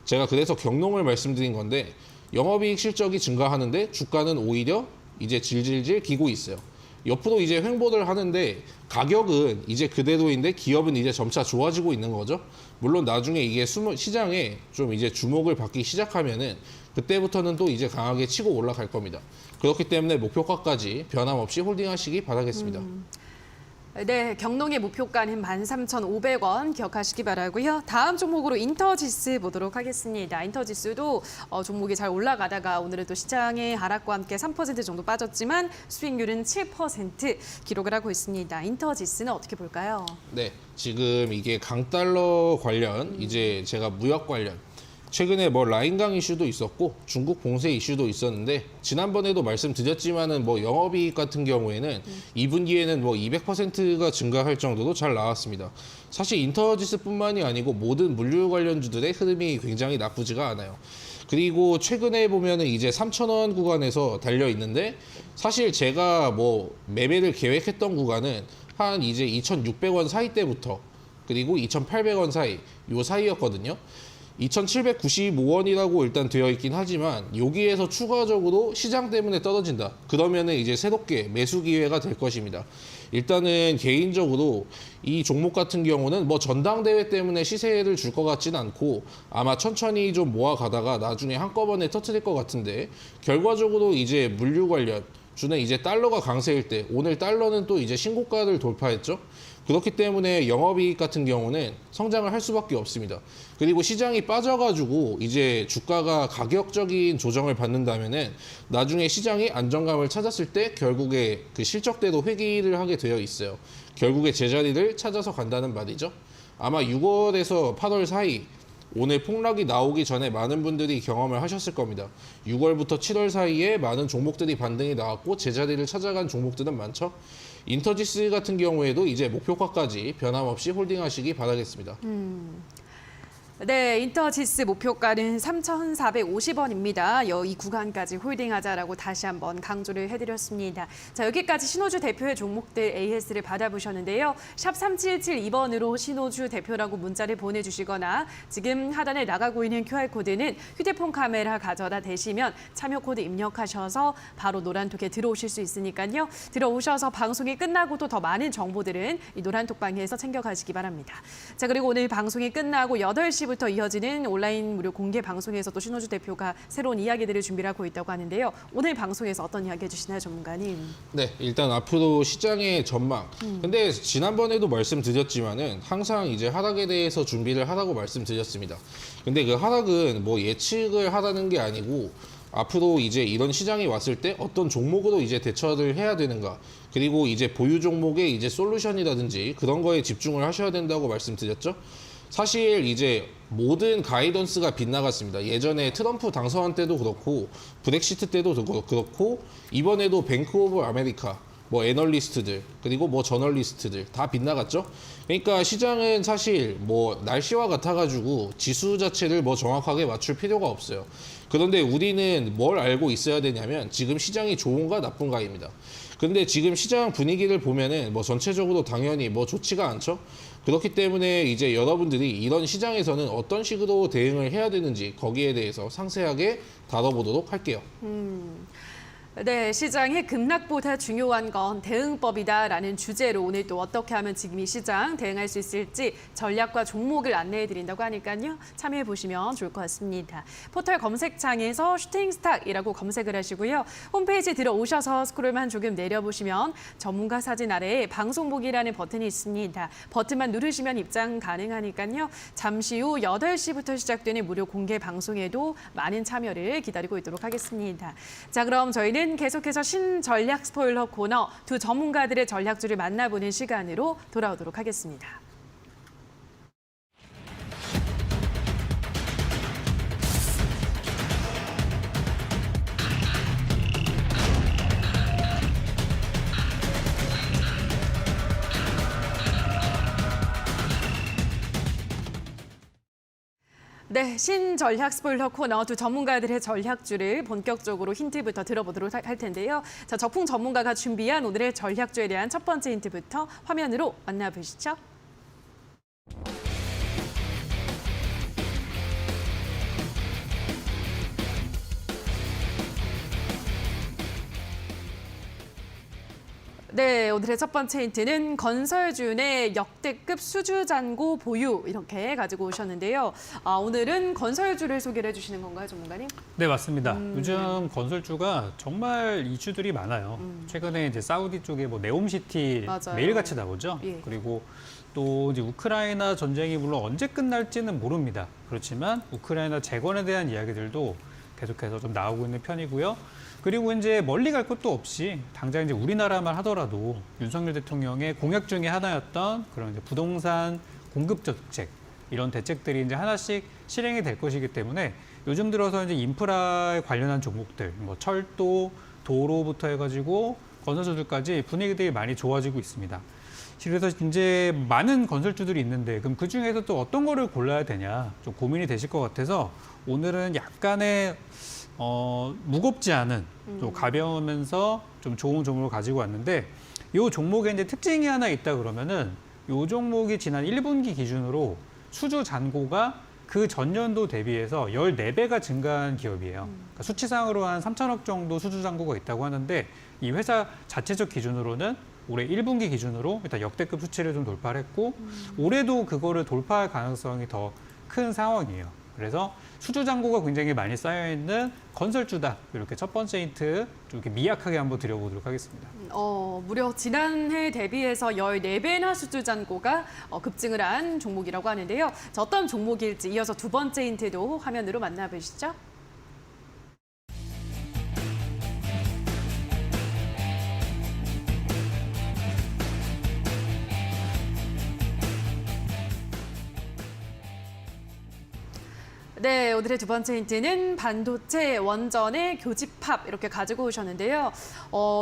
제가 그래서 경농을 말씀드린 건데 영업이익 실적이 증가하는데 주가는 오히려 이제 질질질 기고 있어요. 옆으로 이제 횡보를 하는데 가격은 이제 그대로인데 기업은 이제 점차 좋아지고 있는 거죠. 물론 나중에 이게 시장에 좀 이제 주목을 받기 시작하면은 그때부터는 또 이제 강하게 치고 올라갈 겁니다. 그렇기 때문에 목표가까지 변함없이 홀딩하시기 바라겠습니다. 네, 경농의 목표가는 13,500원 기억하시기 바라고요. 다음 종목으로 인터지스 보도록 하겠습니다. 인터지수도 종목이 잘 올라가다가 오늘은 또 시장의 하락과 함께 3% 정도 빠졌지만 수익률은 7% 기록을 하고 있습니다. 인터지스는 어떻게 볼까요? 네, 지금 이게 강달러 관련 이제 제가 무역 관련 최근에 뭐 라인강 이슈도 있었고 중국 봉쇄 이슈도 있었는데 지난번에도 말씀드렸지만은 뭐 영업이익 같은 경우에는 2분기에는 뭐 200%가 증가할 정도로 잘 나왔습니다. 사실 인터지스뿐만이 아니고 모든 물류 관련주들의 흐름이 굉장히 나쁘지가 않아요. 그리고 최근에 보면은 이제 3,000원 구간에서 달려 있는데 사실 제가 뭐 매매를 계획했던 구간은 한 이제 2,600원 사이 때부터 그리고 2,800원 사이 요 사이였거든요. 2,795원이라고 일단 되어 있긴 하지만 여기에서 추가적으로 시장 때문에 떨어진다. 그러면은 이제 새롭게 매수 기회가 될 것입니다. 일단은 개인적으로 이 종목 같은 경우는 뭐 전당대회 때문에 시세를 줄 것 같진 않고 아마 천천히 좀 모아가다가 나중에 한꺼번에 터트릴 것 같은데 결과적으로 이제 물류 관련 주는 이제 달러가 강세일 때 오늘 달러는 또 이제 신고가를 돌파했죠. 그렇기 때문에 영업이익 같은 경우는 성장을 할 수밖에 없습니다. 그리고 시장이 빠져가지고 이제 주가가 가격적인 조정을 받는다면은 나중에 시장이 안정감을 찾았을 때 결국에 그 실적대로 회귀를 하게 되어 있어요. 결국에 제자리를 찾아서 간다는 말이죠. 아마 6월에서 8월 사이 오늘 폭락이 나오기 전에 많은 분들이 경험을 하셨을 겁니다. 6월부터 7월 사이에 많은 종목들이 반등이 나왔고 제자리를 찾아간 종목들은 많죠. 인터지스 같은 경우에도 이제 목표가까지 변함없이 홀딩하시기 바라겠습니다. 네, 인터지스 목표가는 3,450원입니다. 이 구간까지 홀딩하자라고 다시 한번 강조를 해드렸습니다. 자, 여기까지 신호주 대표의 종목들 AS를 받아보셨는데요. 샵 3772번으로 신호주 대표라고 문자를 보내주시거나 지금 하단에 나가고 있는 QR코드는 휴대폰 카메라 가져다 대시면 참여 코드 입력하셔서 바로 노란톡에 들어오실 수 있으니까요. 들어오셔서 방송이 끝나고도 더 많은 정보들은 이 노란톡방에서 챙겨가시기 바랍니다. 자, 그리고 오늘 방송이 끝나고 8시부터 이어지는 온라인 무료 공개 방송에서 또 신호주 대표가 새로운 이야기들을 준비하고 있다고 하는데요. 오늘 방송에서 어떤 이야기 해주시나요, 전문가님? 네, 일단 앞으로 시장의 전망. 근데 지난번에도 말씀드렸지만은 항상 이제 하락에 대해서 준비를 하라고 말씀드렸습니다. 근데 그 하락은 뭐 예측을 하라는 게 아니고 앞으로 이제 이런 시장이 왔을 때 어떤 종목으로 이제 대처를 해야 되는가. 그리고 이제 보유 종목의 이제 솔루션이라든지 그런 거에 집중을 하셔야 된다고 말씀드렸죠. 사실 이제 모든 가이던스가 빗나갔습니다. 예전에 트럼프 당선한 때도 그렇고 브렉시트 때도 그렇고 이번에도 뱅크 오브 아메리카 뭐 애널리스트들 그리고 뭐 저널리스트들 다 빗나갔죠. 그러니까 시장은 사실 뭐 날씨와 같아가지고 지수 자체를 뭐 정확하게 맞출 필요가 없어요. 그런데 우리는 뭘 알고 있어야 되냐면 지금 시장이 좋은가 나쁜가입니다. 근데 지금 시장 분위기를 보면은 뭐 전체적으로 당연히 뭐 좋지가 않죠. 그렇기 때문에 이제 여러분들이 이런 시장에서는 어떤 식으로 대응을 해야 되는지 거기에 대해서 상세하게 다뤄보도록 할게요. 네, 시장의 급락보다 중요한 건 대응법이다라는 주제로 오늘 또 어떻게 하면 지금 이 시장 대응할 수 있을지 전략과 종목을 안내해 드린다고 하니까요. 참여해 보시면 좋을 것 같습니다. 포털 검색창에서 슈팅스탁이라고 검색을 하시고요. 홈페이지 들어오셔서 스크롤만 조금 내려보시면 전문가 사진 아래에 방송보기라는 버튼이 있습니다. 버튼만 누르시면 입장 가능하니까요. 잠시 후 8시부터 시작되는 무료 공개 방송에도 많은 참여를 기다리고 있도록 하겠습니다. 자, 그럼 저희는 계속해서 신전략 스포일러 코너 두 전문가들의 전략주를 만나보는 시간으로 돌아오도록 하겠습니다. 네, 신전략 스포일러 코너 두 전문가들의 전략주를 본격적으로 힌트부터 들어보도록 할 텐데요. 자, 적풍 전문가가 준비한 오늘의 전략주에 대한 첫 번째 힌트부터 화면으로 만나보시죠. 네, 오늘의 첫 번째 힌트는 건설주의 역대급 수주잔고 보유 이렇게 가지고 오셨는데요. 오늘은 건설주를 소개를 해주시는 건가요, 전문가님? 네, 맞습니다. 요즘 건설주가 정말 이슈들이 많아요. 최근에 이제 사우디 쪽에 뭐 네옴시티 맞아요. 매일같이 나오죠. 예. 그리고 또 이제 우크라이나 전쟁이 물론 언제 끝날지는 모릅니다. 그렇지만 우크라이나 재건에 대한 이야기들도 계속해서 좀 나오고 있는 편이고요. 그리고 이제 멀리 갈 것도 없이 당장 이제 우리나라만 하더라도 윤석열 대통령의 공약 중에 하나였던 그런 이제 부동산 공급 정책 이런 대책들이 이제 하나씩 실행이 될 것이기 때문에 요즘 들어서 이제 인프라에 관련한 종목들, 뭐 철도, 도로부터 해가지고 건설주들까지 분위기들이 많이 좋아지고 있습니다. 그래서 이제 많은 건설주들이 있는데 그럼 그 중에서 또 어떤 거를 골라야 되냐 좀 고민이 되실 것 같아서 오늘은 약간의 무겁지 않은 또 가벼우면서 좀 좋은 종목을 가지고 왔는데 이 종목에 이제 특징이 하나 있다 그러면은 이 종목이 지난 1분기 기준으로 수주 잔고가 그 전년도 대비해서 14배가 증가한 기업이에요. 그러니까 수치상으로 한 3천억 정도 수주 잔고가 있다고 하는데 이 회사 자체적 기준으로는 올해 1분기 기준으로 일단 역대급 수치를 좀 돌파를 했고 올해도 그거를 돌파할 가능성이 더 큰 상황이에요. 그래서 수주 잔고가 굉장히 많이 쌓여있는 건설주다. 이렇게 첫 번째 힌트 좀 이렇게 미약하게 한번 드려보도록 하겠습니다. 무려 지난해 대비해서 14배나 수주 잔고가 급증을 한 종목이라고 하는데요. 자, 어떤 종목일지 이어서 두 번째 힌트도 화면으로 만나보시죠. 네, 오늘의 두 번째 힌트는 반도체 원전의 교집합 이렇게 가지고 오셨는데요.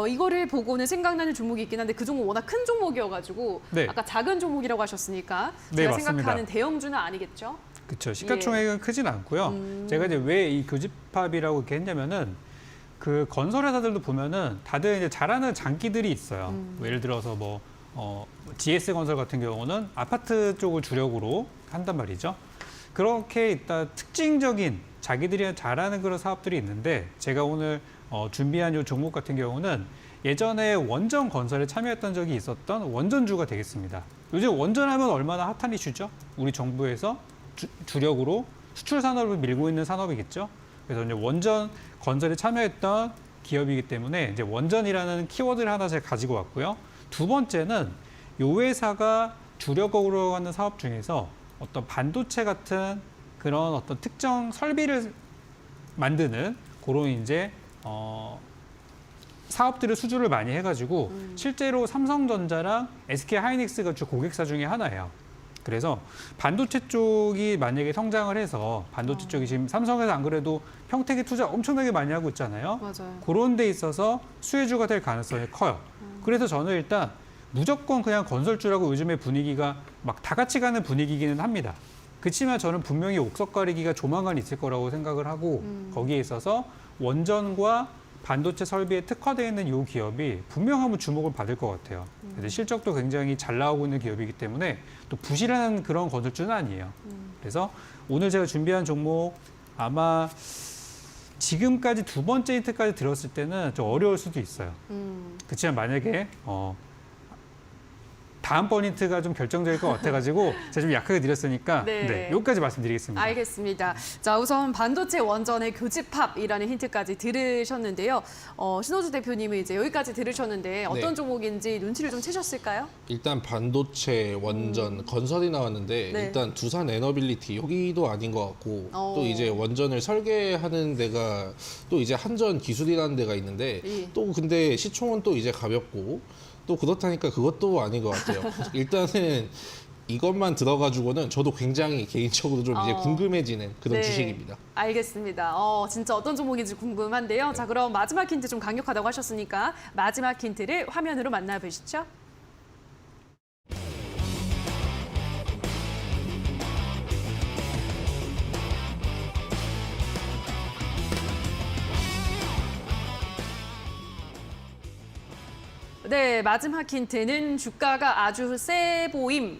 이거를 보고는 생각나는 종목이 있긴 한데 그 종목 워낙 큰 종목이어가지고 네. 아까 작은 종목이라고 하셨으니까 네, 제가 맞습니다. 생각하는 대형주는 아니겠죠? 그렇죠. 시가총액은 크진 않고요. 제가 이제 왜 이 교집합이라고 이렇게 했냐면은 그 건설회사들도 보면은 다들 이제 잘하는 장기들이 있어요. 뭐 예를 들어서 뭐 GS 건설 같은 경우는 아파트 쪽을 주력으로 한단 말이죠. 그렇게 일단 특징적인 자기들이 잘하는 그런 사업들이 있는데 제가 오늘 준비한 이 종목 같은 경우는 예전에 원전 건설에 참여했던 적이 있었던 원전주가 되겠습니다. 요즘 원전하면 얼마나 핫한 이슈죠? 우리 정부에서 주력으로 수출 산업을 밀고 있는 산업이겠죠. 그래서 이제 원전 건설에 참여했던 기업이기 때문에 이제 원전이라는 키워드를 하나 제가 가지고 왔고요. 두 번째는 이 회사가 주력으로 하는 사업 중에서 어떤 반도체 같은 그런 어떤 특정 설비를 만드는 그런 이제 사업들을 수주를 많이 해가지고 실제로 삼성전자랑 SK 하이닉스가 주 고객사 중에 하나예요. 그래서 반도체 쪽이 만약에 성장을 해서 반도체 쪽이 지금 삼성에서 안 그래도 평택에 투자 엄청나게 많이 하고 있잖아요. 맞아요. 그런 데 있어서 수혜주가 될 가능성이 커요. 그래서 저는 일단 무조건 그냥 건설주라고 요즘에 분위기가 막 다 같이 가는 분위기기는 합니다. 그렇지만 저는 분명히 옥석 가리기가 조만간 있을 거라고 생각을 하고 거기에 있어서 원전과 반도체 설비에 특화되어 있는 이 기업이 분명 한번 주목을 받을 것 같아요. 그래서 실적도 굉장히 잘 나오고 있는 기업이기 때문에 또 부실한 그런 건설주는 아니에요. 그래서 오늘 제가 준비한 종목 아마 지금까지 두 번째 힌트까지 들었을 때는 좀 어려울 수도 있어요. 그렇지만 만약에 다음번 힌트가 좀 결정적일 것 같아가지고 제가 좀 약하게 드렸으니까 네. 여기까지 말씀드리겠습니다. 알겠습니다. 자, 우선 반도체 원전의 교집합이라는 힌트까지 들으셨는데요. 신호주 대표님은 이제 여기까지 들으셨는데 어떤 네. 종목인지 눈치를 좀 채셨을까요? 일단 반도체, 원전, 건설이 나왔는데 네. 일단 두산 에너빌리티 여기도 아닌 것 같고 또 이제 원전을 설계하는 데가 또 이제 한전 기술이라는 데가 있는데 예. 또 근데 시총은 또 이제 가볍고 또 그렇다니까 그것도 아닌 것 같아요. 일단은 이것만 들어가지고는 저도 굉장히 개인적으로 좀 이제 궁금해지는 그런 네. 주식입니다. 알겠습니다. 진짜 어떤 종목인지 궁금한데요. 자, 그럼 마지막 힌트 좀 강력하다고 하셨으니까 마지막 힌트를 화면으로 만나보시죠. 네, 마지막 힌트는 주가가 아주 세 보임,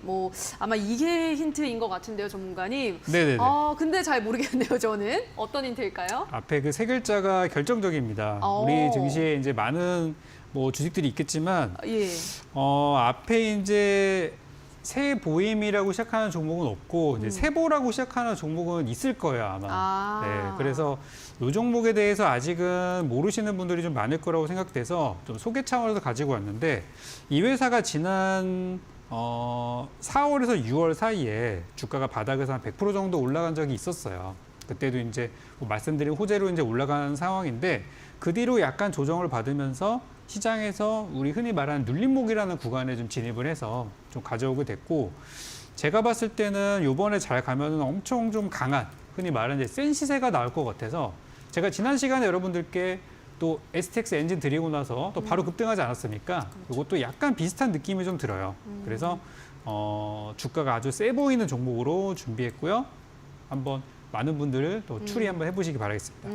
뭐 아마 이게 힌트인 것 같은데요, 전문가님. 네네네. 근데 잘 모르겠네요, 저는. 어떤 힌트일까요? 앞에 그 세 글자가 결정적입니다. 우리 증시에 이제 많은 뭐 주식들이 있겠지만 예. 앞에 이제 새 보임이라고 시작하는 종목은 없고 이제 세보라고 시작하는 종목은 있을 거예요 아마. 네, 그래서 이 종목에 대해서 아직은 모르시는 분들이 좀 많을 거라고 생각돼서 좀 소개 차원에서 가지고 왔는데 이 회사가 지난 4월에서 6월 사이에 주가가 바닥에서 한 100% 정도 올라간 적이 있었어요. 그때도 이제 뭐 말씀드린 호재로 이제 올라가는 상황인데 그 뒤로 약간 조정을 받으면서 시장에서 우리 흔히 말하는 눌림목이라는 구간에 좀 진입을 해서 좀 가져오게 됐고 제가 봤을 때는 이번에 잘 가면은 엄청 좀 강한 흔히 말하는 이제 센 시세가 나올 것 같아서 제가 지난 시간에 여러분들께 또 STX 엔진 드리고 나서 또 바로 급등하지 않았습니까? 이것도 약간 비슷한 느낌이 좀 들어요. 그래서 주가가 아주 세 보이는 종목으로 준비했고요. 한번 많은 분들 또 추리 한번 해보시기 바라겠습니다.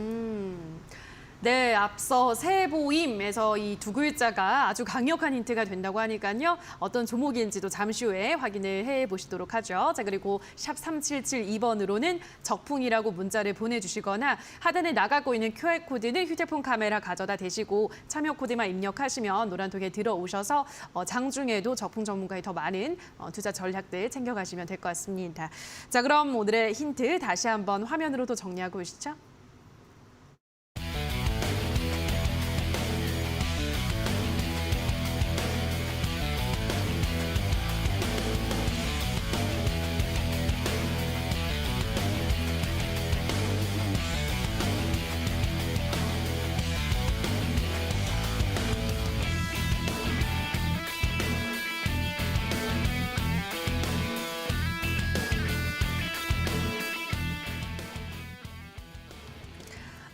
네, 앞서 세보임에서 이 두 글자가 아주 강력한 힌트가 된다고 하니까요. 어떤 종목인지도 잠시 후에 확인을 해보시도록 하죠. 자, 그리고 샵 3772번으로는 적풍이라고 문자를 보내주시거나 하단에 나가고 있는 QR코드는 휴대폰 카메라 가져다 대시고 참여 코드만 입력하시면 노란톡에 들어오셔서 장중에도 적풍 전문가의 더 많은 투자 전략들 챙겨가시면 될 것 같습니다. 자, 그럼 오늘의 힌트 다시 한번 화면으로도 정리하고 오시죠.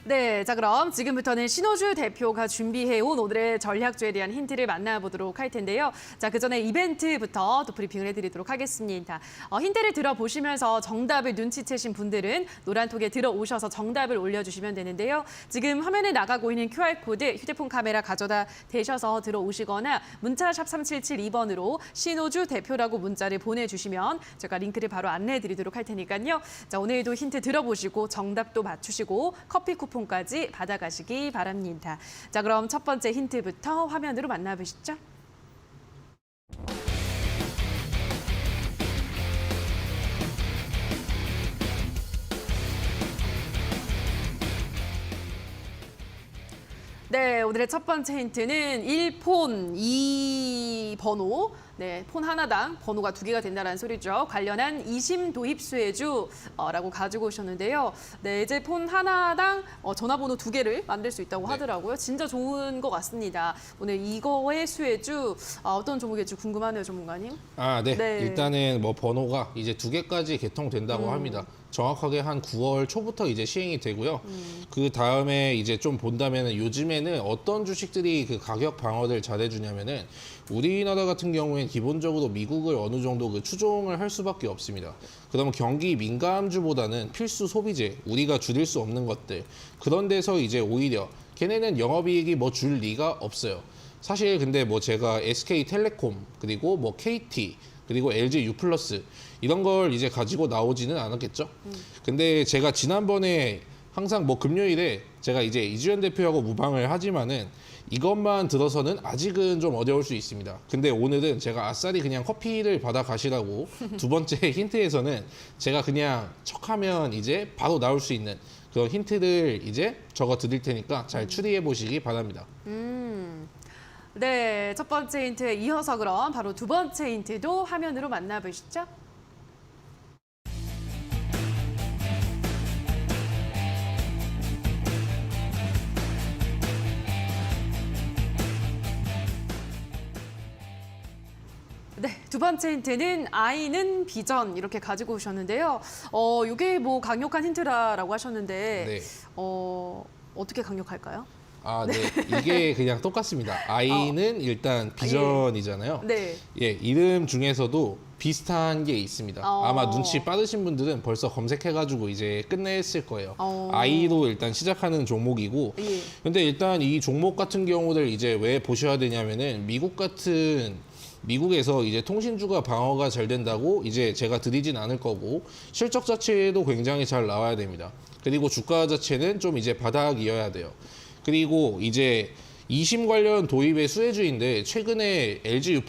네, 자 그럼 지금부터는 신호주 대표가 준비해온 오늘의 전략주에 대한 힌트를 만나보도록 할 텐데요. 자, 그 전에 이벤트부터 또 브리핑을 해드리도록 하겠습니다. 힌트를 들어보시면서 정답을 눈치채신 분들은 노란톡에 들어오셔서 정답을 올려주시면 되는데요. 지금 화면에 나가고 있는 QR코드 휴대폰 카메라 가져다 대셔서 들어오시거나 문자샵 3772번으로 신호주 대표라고 문자를 보내주시면 제가 링크를 바로 안내해드리도록 할 테니까요. 자, 오늘도 힌트 들어보시고 정답도 맞추시고 커피 쿠폰까지 받아가시기 바랍니다. 자, 그럼 첫 번째 힌트부터 화면으로 만나보시죠. 네, 오늘의 첫 번째 힌트는 1폰 2번호. 네, 폰 하나당 번호가 2개가 된다는 소리죠. 관련한 2심 도입 수혜주라고 가지고 오셨는데요. 네, 이제 폰 하나당 전화번호 2개를 만들 수 있다고 하더라고요. 진짜 좋은 것 같습니다. 오늘 이거의 수혜주 어떤 종목일지 궁금하네요, 전문가님. 네. 네. 일단은 뭐 번호가 이제 2개까지 개통된다고 합니다. 정확하게 한 9월 초부터 이제 시행이 되고요. 그 다음에 이제 좀 본다면은 요즘에는 어떤 주식들이 그 가격 방어를 잘해주냐면은 우리나라 같은 경우엔 기본적으로 미국을 어느 정도 그 추종을 할 수밖에 없습니다. 그러면 경기 민감주보다는 필수 소비재, 우리가 줄일 수 없는 것들 그런 데서 이제 오히려 걔네는 영업이익이 뭐 줄 리가 없어요. 사실 근데 뭐 제가 SK텔레콤 그리고 뭐 KT 그리고 LG U+ 이런 걸 이제 가지고 나오지는 않았겠죠. 근데 제가 지난번에 항상 뭐 금요일에 제가 이제 이주연 대표하고 무방을 하지만은 이것만 들어서는 아직은 좀 어려울 수 있습니다. 근데 오늘은 제가 아싸리 그냥 커피를 받아 가시라고 두 번째 힌트에서는 제가 그냥 척하면 이제 바로 나올 수 있는 그런 힌트를 이제 적어 드릴 테니까 잘 추리해 보시기 바랍니다. 네, 첫 번째 힌트에 이어서 그럼 바로 두 번째 힌트도 화면으로 만나보시죠. 네, 두 번째 힌트는 아이는 비전 이렇게 가지고 오셨는데요. 이게 뭐 강력한 힌트라고 하셨는데 네. 어떻게 강력할까요? 아, 네. 이게 그냥 똑같습니다. 아이는 일단 비전이잖아요. 네. 예, 이름 중에서도 비슷한 게 있습니다. 아마 눈치 빠르신 분들은 벌써 검색해가지고 이제 끝냈을 거예요. 아이로 일단 시작하는 종목이고, 예. 근데 일단 이 종목 같은 경우를 이제 왜 보셔야 되냐면은 미국에서 이제 통신주가 방어가 잘 된다고 이제 제가 드리진 않을 거고 실적 자체도 굉장히 잘 나와야 됩니다. 그리고 주가 자체는 좀 이제 바닥이어야 돼요. 그리고 이제 이심 관련 도입의 수혜주인데 최근에 LG U+,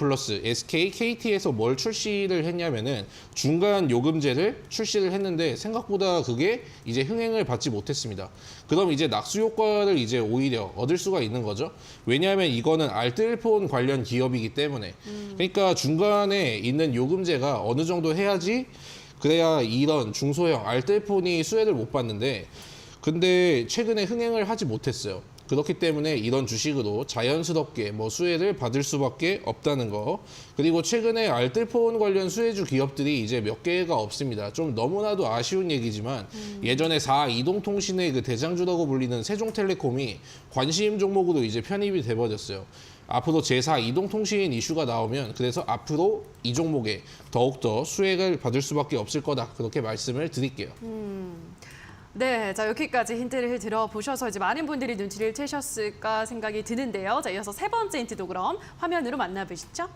SK, KT에서 뭘 출시를 했냐면은 중간 요금제를 출시를 했는데 생각보다 그게 이제 흥행을 받지 못했습니다. 그럼 이제 낙수 효과를 이제 오히려 얻을 수가 있는 거죠. 왜냐하면 이거는 알뜰폰 관련 기업이기 때문에. 그러니까 중간에 있는 요금제가 어느 정도 해야지 그래야 이런 중소형 알뜰폰이 수혜를 못 받는데 근데 최근에 흥행을 하지 못했어요. 그렇기 때문에 이런 주식으로 자연스럽게 뭐 수혜를 받을 수밖에 없다는 거. 그리고 최근에 알뜰폰 관련 수혜주 기업들이 이제 몇 개가 없습니다. 좀 너무나도 아쉬운 얘기지만 예전에 4이동통신의 그 대장주라고 불리는 세종텔레콤이 관심 종목으로 이제 편입이 돼버렸어요. 앞으로 제4 이동통신 이슈가 나오면 그래서 앞으로 이 종목에 더욱더 수혜를 받을 수밖에 없을 거다. 그렇게 말씀을 드릴게요. 네, 자 여기까지 힌트를 들어보셔서 이제 많은 분들이 눈치를 채셨을까 생각이 드는데요. 자, 이어서 세 번째 힌트도 그럼 화면으로 만나보시죠.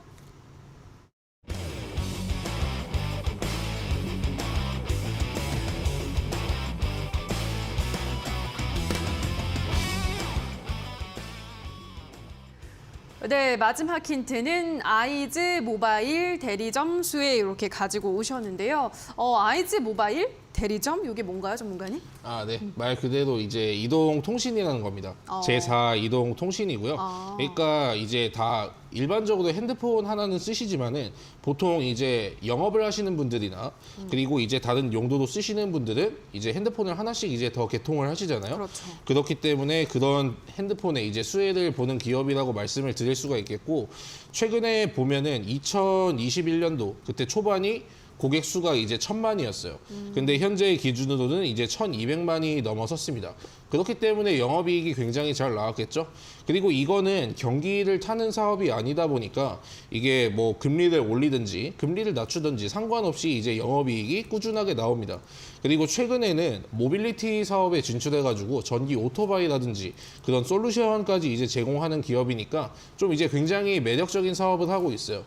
네, 마지막 힌트는 아이즈 모바일 대리점 수혜 이렇게 가지고 오셨는데요. 아이즈 모바일 대리점 이게 뭔가요, 전문가님? 아, 네. 말 그대로 이제 이동통신이라는 겁니다. 제4 이동통신이고요. 그러니까 이제 다 일반적으로 핸드폰 하나는 쓰시지만은 보통 이제 영업을 하시는 분들이나 그리고 이제 다른 용도로 쓰시는 분들은 이제 핸드폰을 하나씩 이제 더 개통을 하시잖아요. 그렇죠. 그렇기 때문에 그런 핸드폰에 이제 수혜를 보는 기업이라고 말씀을 드릴 수가 있겠고 최근에 보면은 2021년도 그때 초반이 고객 수가 이제 1,000만이었어요. 근데 현재 기준으로는 이제 1,200만이 넘어섰습니다. 그렇기 때문에 영업이익이 굉장히 잘 나왔겠죠. 그리고 이거는 경기를 타는 사업이 아니다 보니까 이게 뭐 금리를 올리든지 금리를 낮추든지 상관없이 이제 영업이익이 꾸준하게 나옵니다. 그리고 최근에는 모빌리티 사업에 진출해가지고 전기 오토바이라든지 그런 솔루션까지 이제 제공하는 기업이니까 좀 이제 굉장히 매력적인 사업을 하고 있어요.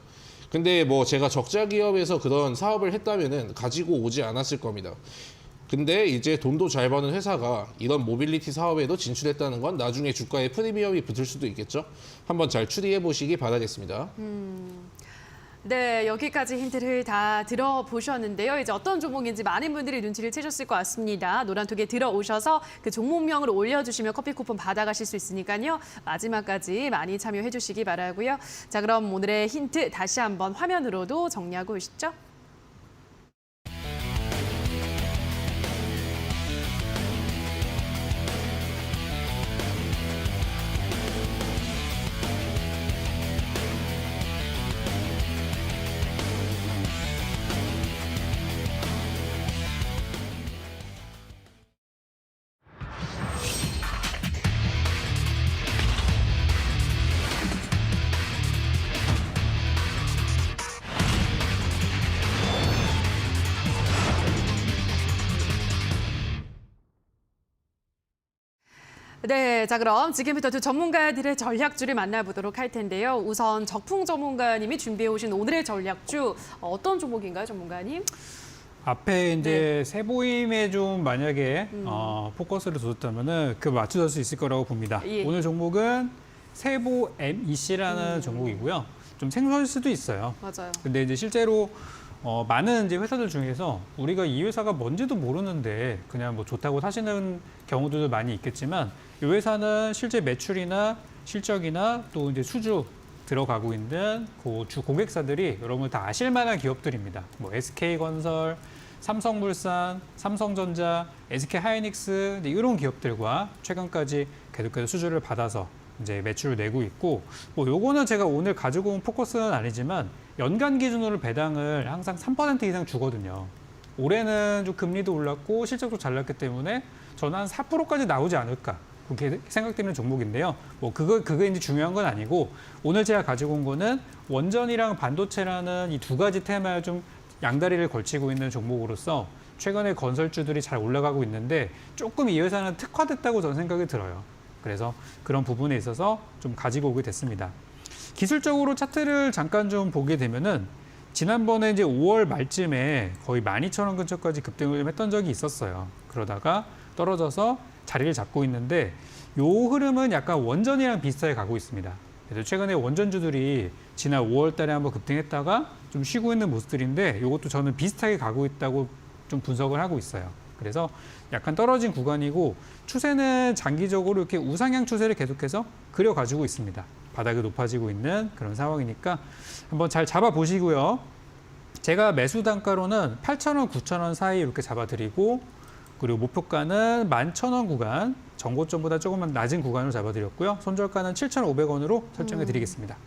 근데 뭐 제가 적자 기업에서 그런 사업을 했다면은 가지고 오지 않았을 겁니다. 근데 이제 돈도 잘 버는 회사가 이런 모빌리티 사업에도 진출했다는 건 나중에 주가에 프리미엄이 붙을 수도 있겠죠. 한번 잘 추리해 보시기 바라겠습니다. 네, 여기까지 힌트를 다 들어보셨는데요. 이제 어떤 종목인지 많은 분들이 눈치를 채셨을 것 같습니다. 노란톡에 들어오셔서 그 종목명을 올려주시면 커피 쿠폰 받아가실 수 있으니까요. 마지막까지 많이 참여해 주시기 바라고요. 자, 그럼 오늘의 힌트 다시 한번 화면으로도 정리하고 오시죠. 네, 자 그럼 지금부터 두 전문가들의 전략주를 만나보도록 할 텐데요. 우선 적풍 전문가님이 준비해 오신 오늘의 전략주 어떤 종목인가요, 전문가님? 앞에 이제 세보임에 좀 만약에 포커스를 뒀다면은 그 맞춰줄 수 있을 거라고 봅니다. 예. 오늘 종목은 세보 MEC라는 종목이고요. 좀 생소할 수도 있어요. 맞아요. 근데 이제 실제로 많은 이제 회사들 중에서 우리가 이 회사가 뭔지도 모르는데 그냥 뭐 좋다고 사시는 경우들도 많이 있겠지만 이 회사는 실제 매출이나 실적이나 또 이제 수주 들어가고 있는 그 주 고객사들이 여러분 다 아실 만한 기업들입니다. 뭐 SK건설, 삼성물산, 삼성전자, SK하이닉스 이런 기업들과 최근까지 계속해서 수주를 받아서 이제 매출을 내고 있고 뭐 요거는 제가 오늘 가지고 온 포커스는 아니지만 연간 기준으로 배당을 항상 3% 이상 주거든요. 올해는 좀 금리도 올랐고 실적도 잘 났기 때문에 저는 한 4%까지 나오지 않을까 그렇게 생각되는 종목인데요. 뭐 그게 이제 중요한 건 아니고 오늘 제가 가지고 온 거는 원전이랑 반도체라는 이 두 가지 테마에 좀 양다리를 걸치고 있는 종목으로서 최근에 건설주들이 잘 올라가고 있는데 조금 이 회사는 특화됐다고 저는 생각이 들어요. 그래서 그런 부분에 있어서 좀 가지고 오게 됐습니다. 기술적으로 차트를 잠깐 좀 보게 되면은 지난번에 이제 5월 말쯤에 거의 12,000원 근처까지 급등을 좀 했던 적이 있었어요. 그러다가 떨어져서 자리를 잡고 있는데 요 흐름은 약간 원전이랑 비슷하게 가고 있습니다. 그래서 최근에 원전주들이 지난 5월 달에 한번 급등했다가 좀 쉬고 있는 모습들인데 이것도 저는 비슷하게 가고 있다고 좀 분석을 하고 있어요. 그래서 약간 떨어진 구간이고 추세는 장기적으로 이렇게 우상향 추세를 계속해서 그려가지고 있습니다. 바닥이 높아지고 있는 그런 상황이니까 한번 잘 잡아보시고요. 제가 매수 단가로는 8,000원, 9,000원 사이 이렇게 잡아드리고 그리고 목표가는 11,000원 구간, 정고점보다 조금만 낮은 구간으로 잡아드렸고요. 손절가는 7,500원으로 설정해 드리겠습니다.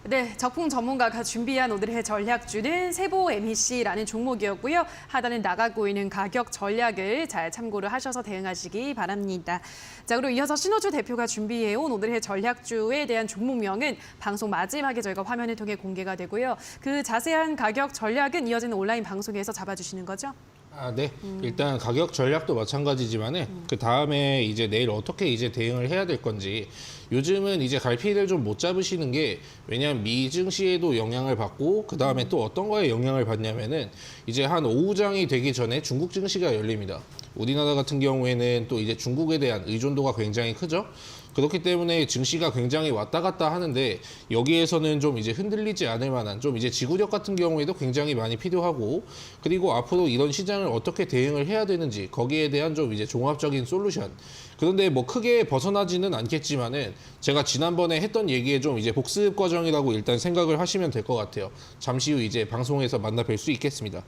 네, 적풍 전문가가 준비한 오늘의 전략주는 세보 MEC라는 종목이었고요. 하단에 나가고 있는 가격 전략을 잘 참고를 하셔서 대응하시기 바랍니다. 자, 그리고 이어서 신호주 대표가 준비해온 오늘의 전략주에 대한 종목명은 방송 마지막에 저희가 화면을 통해 공개가 되고요. 그 자세한 가격 전략은 이어지는 온라인 방송에서 잡아주시는 거죠? 네. 일단 가격 전략도 마찬가지지만은 그 다음에 이제 내일 어떻게 이제 대응을 해야 될 건지 요즘은 이제 갈피를 좀 못 잡으시는 게 왜냐하면 미 증시에도 영향을 받고 그 다음에 또 어떤 거에 영향을 받냐면은 이제 한 오후장이 되기 전에 중국 증시가 열립니다. 우리나라 같은 경우에는 또 이제 중국에 대한 의존도가 굉장히 크죠. 그렇기 때문에 증시가 굉장히 왔다 갔다 하는데 여기에서는 좀 이제 흔들리지 않을 만한 좀 이제 지구력 같은 경우에도 굉장히 많이 필요하고 그리고 앞으로 이런 시장을 어떻게 대응을 해야 되는지 거기에 대한 좀 이제 종합적인 솔루션. 그런데 뭐 크게 벗어나지는 않겠지만은 제가 지난번에 했던 얘기에 좀 이제 복습 과정이라고 일단 생각을 하시면 될 것 같아요. 잠시 후 이제 방송에서 만나 뵐 수 있겠습니다.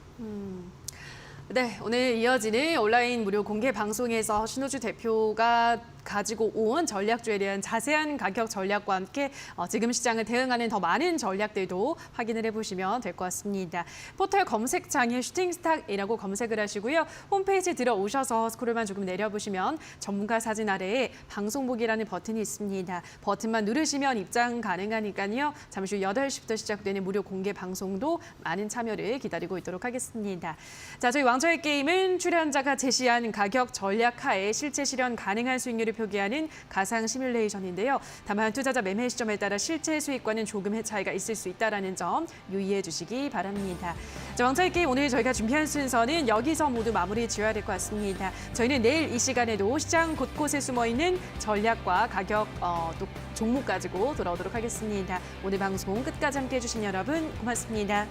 네, 오늘 이어지는 온라인 무료 공개 방송에서 신호주 대표가 가지고 온 전략주에 대한 자세한 가격 전략과 함께 지금 시장을 대응하는 더 많은 전략들도 확인을 해보시면 될 것 같습니다. 포털 검색창에 슈팅스탁이라고 검색을 하시고요. 홈페이지 들어오셔서 스크롤만 조금 내려보시면 전문가 사진 아래에 방송 보기라는 버튼이 있습니다. 버튼만 누르시면 입장 가능하니까요. 잠시 후 8시부터 시작되는 무료 공개 방송도 많은 참여를 기다리고 있도록 하겠습니다. 자, 저희 왕좌의 게임은 출연자가 제시한 가격 전략 하에 실제 실현 가능한 수익률을 표기하는 가상 시뮬레이션인데요. 다만 투자자 매매 시점에 따라 실제 수익과는 조금의 차이가 있을 수 있다는 점 유의해 주시기 바랍니다. 자, 왕좌의 게임 오늘 저희가 준비한 순서는 여기서 모두 마무리 지어야 될 것 같습니다. 저희는 내일 이 시간에도 시장 곳곳에 숨어있는 전략과 가격 또 종목 가지고 돌아오도록 하겠습니다. 오늘 방송 끝까지 함께해 주신 여러분 고맙습니다.